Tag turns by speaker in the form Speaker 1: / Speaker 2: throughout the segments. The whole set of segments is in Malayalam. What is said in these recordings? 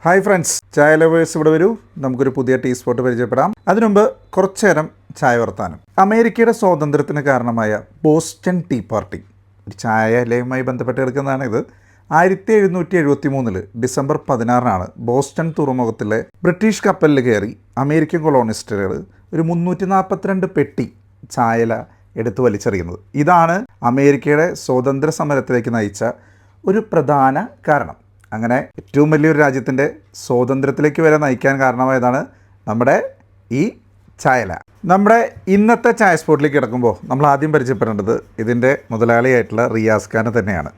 Speaker 1: ഹായ് ഫ്രണ്ട്സ്, ചായ ലവേഴ്സ് ഇവിടെ വരൂ. നമുക്കൊരു പുതിയ ടീ സ്പോട്ട് പരിചയപ്പെടാം. അതിനുമുമ്പ് കുറച്ചു നേരം ചായ വർത്താനം. അമേരിക്കയുടെ സ്വാതന്ത്ര്യത്തിന് കാരണമായ ബോസ്റ്റൺ ടീ പാർട്ടി ഒരു ചായലയുമായി ബന്ധപ്പെട്ട് എടുക്കുന്നതാണ്. ഇത് 1773 ഡിസംബർ 16 ബോസ്റ്റൺ തുറമുഖത്തിലെ ബ്രിട്ടീഷ് കപ്പലിൽ കയറി അമേരിക്കൻ കൊളോണിസ്റ്റുകൾ ഒരു 342 പെട്ടി ചായല എടുത്ത് വലിച്ചെറിയുന്നത്. ഇതാണ് അമേരിക്കയുടെ സ്വാതന്ത്ര്യ സമരത്തിലേക്ക് നയിച്ച ഒരു പ്രധാന കാരണം. അങ്ങനെ ഏറ്റവും വലിയൊരു രാജ്യത്തിൻ്റെ സ്വാതന്ത്ര്യത്തിലേക്ക് വരെ നയിക്കാൻ കാരണമായതാണ് നമ്മുടെ ഈ ചായല. നമ്മുടെ ഇന്നത്തെ ചായ സ്പോട്ടിലേക്ക് കിടക്കുമ്പോൾ നമ്മൾ ആദ്യം പരിചയപ്പെടേണ്ടത് ഇതിൻ്റെ മുതലാളിയായിട്ടുള്ള റിയാസ് ഖാനെ തന്നെയാണ്.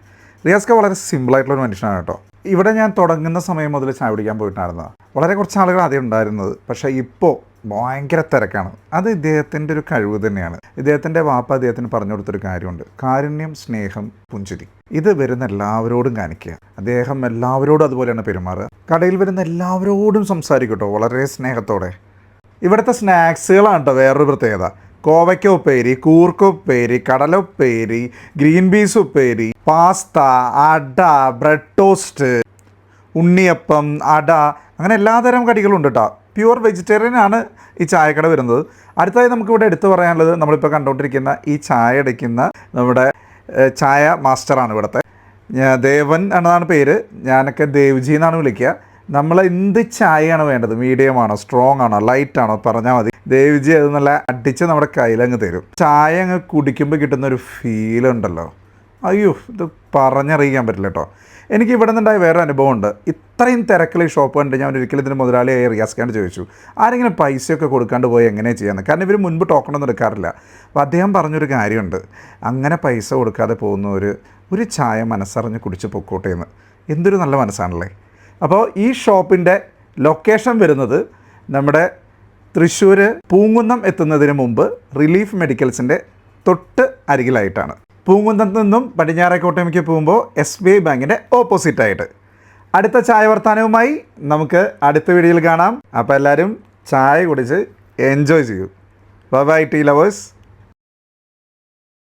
Speaker 1: റിയാസ് ഖാൻ വളരെ സിമ്പിളായിട്ടുള്ളൊരു മനുഷ്യനാണ് കേട്ടോ. ഇവിടെ ഞാൻ തുടങ്ങുന്ന സമയം മുതൽ ചായ കുടിക്കാൻ പോയിട്ടായിരുന്നതാണ്. വളരെ കുറച്ച് ആളുകൾ ആദ്യം ഉണ്ടായിരുന്നത്, പക്ഷേ ഇപ്പോൾ ഭയങ്കര തിരക്കാണ്. അത് ഇദ്ദേഹത്തിൻ്റെ ഒരു കഴിവ് തന്നെയാണ്. ഇദ്ദേഹത്തിൻ്റെ വാപ്പ അദ്ദേഹത്തിന് പറഞ്ഞു കൊടുത്തൊരു കാര്യമുണ്ട്: കാരുണ്യം, സ്നേഹം, പുഞ്ചിരി. ഇത് വരുന്ന എല്ലാവരോടും കാണിക്കുക. അദ്ദേഹം എല്ലാവരോടും അതുപോലെയാണ് പെരുമാറുക. കടയിൽ വരുന്ന എല്ലാവരോടും സംസാരിക്കട്ടോ വളരെ സ്നേഹത്തോടെ. ഇവിടുത്തെ സ്നാക്സുകളാണ് കേട്ടോ വേറൊരു പ്രത്യേകത. കോവയ്ക്ക ഉപ്പേരി, കൂർക്ക ഉപ്പേരി, കടല ഉപ്പേരി, ഗ്രീൻ പീസ് ഉപ്പേരി, പാസ്ത, അട, ബ്രെഡ് ടോസ്റ്റ്, ഉണ്ണിയപ്പം, അട, അങ്ങനെ എല്ലാതരം കടികളുണ്ട് കേട്ടോ. പ്യുവർ വെജിറ്റേറിയൻ ആണ് ഈ ചായക്കട വരുന്നത്. അടുത്തതായി നമുക്കിവിടെ എടുത്തു പറയാനുള്ളത്, നമ്മളിപ്പോൾ കണ്ടുകൊണ്ടിരിക്കുന്ന ഈ ചായ അടിക്കുന്ന നമ്മുടെ ചായ മാസ്റ്ററാണ് ഇവിടുത്തെ. ദേവൻ എന്നതാണ് പേര്. ഞാനൊക്കെ ദേവ്ജി എന്നാണ് വിളിക്കുക. നമ്മൾ എന്ത് ചായയാണ് വേണ്ടത്, മീഡിയം ആണോ, സ്ട്രോങ് ആണോ, ലൈറ്റ് ആണോ പറഞ്ഞാൽ മതി. ദേവ്ജി അത് നല്ല അടിച്ച് നമ്മുടെ കയ്യിലങ്ങ് തരും. ചായ അങ്ങ് കുടിക്കുമ്പോൾ കിട്ടുന്നൊരു ഫീലുണ്ടല്ലോ, അയ്യോ, ഇത് പറഞ്ഞറിയിക്കാൻ പറ്റില്ല കേട്ടോ. എനിക്ക് ഇവിടെ നിന്നുണ്ടായ വേറെ അനുഭവമുണ്ട്. ഇത്രയും തിരക്കുള്ള ഈ ഷോപ്പ് കണ്ട് ഞാൻ ഒരിക്കലും ഇതിന് മുതലാളിയായി റിയാസ് ഖാൻ ചോദിച്ചു, ആരെങ്കിലും പൈസയൊക്കെ കൊടുക്കാണ്ട് പോയി എങ്ങനെയാണ് ചെയ്യാന്ന്. കാരണം ഇവർ മുൻപ് ടോക്കണൊന്നും എടുക്കാറില്ല. അപ്പോൾ അദ്ദേഹം പറഞ്ഞൊരു കാര്യമുണ്ട്, അങ്ങനെ പൈസ കൊടുക്കാതെ പോകുന്ന ഒരു ചായ മനസ്സറിഞ്ഞ് കുടിച്ച് പൊക്കോട്ടെ എന്ന്. എന്തൊരു നല്ല മനസ്സാണല്ലേ. അപ്പോൾ ഈ ഷോപ്പിൻ്റെ ലൊക്കേഷൻ വരുന്നത് നമ്മുടെ തൃശ്ശൂർ പൂങ്കുന്നം എത്തുന്നതിന് മുമ്പ് റിലീഫ് മെഡിക്കൽസിൻ്റെ തൊട്ട് അരികിലായിട്ടാണ്. പൂങ്കുന്നത്ത് നിന്നും പടിഞ്ഞാറേക്കോട്ടയ്ക്ക് പോകുമ്പോൾ SBI ബാങ്കിൻ്റെ ഓപ്പോസിറ്റായിട്ട്. അടുത്ത ചായ വർത്താനവുമായി നമുക്ക് അടുത്ത വീഡിയോയിൽ കാണാം. അപ്പോൾ എല്ലാവരും ചായ കുടിച്ച് എൻജോയ് ചെയ്യൂ. Bye bye tea lovers.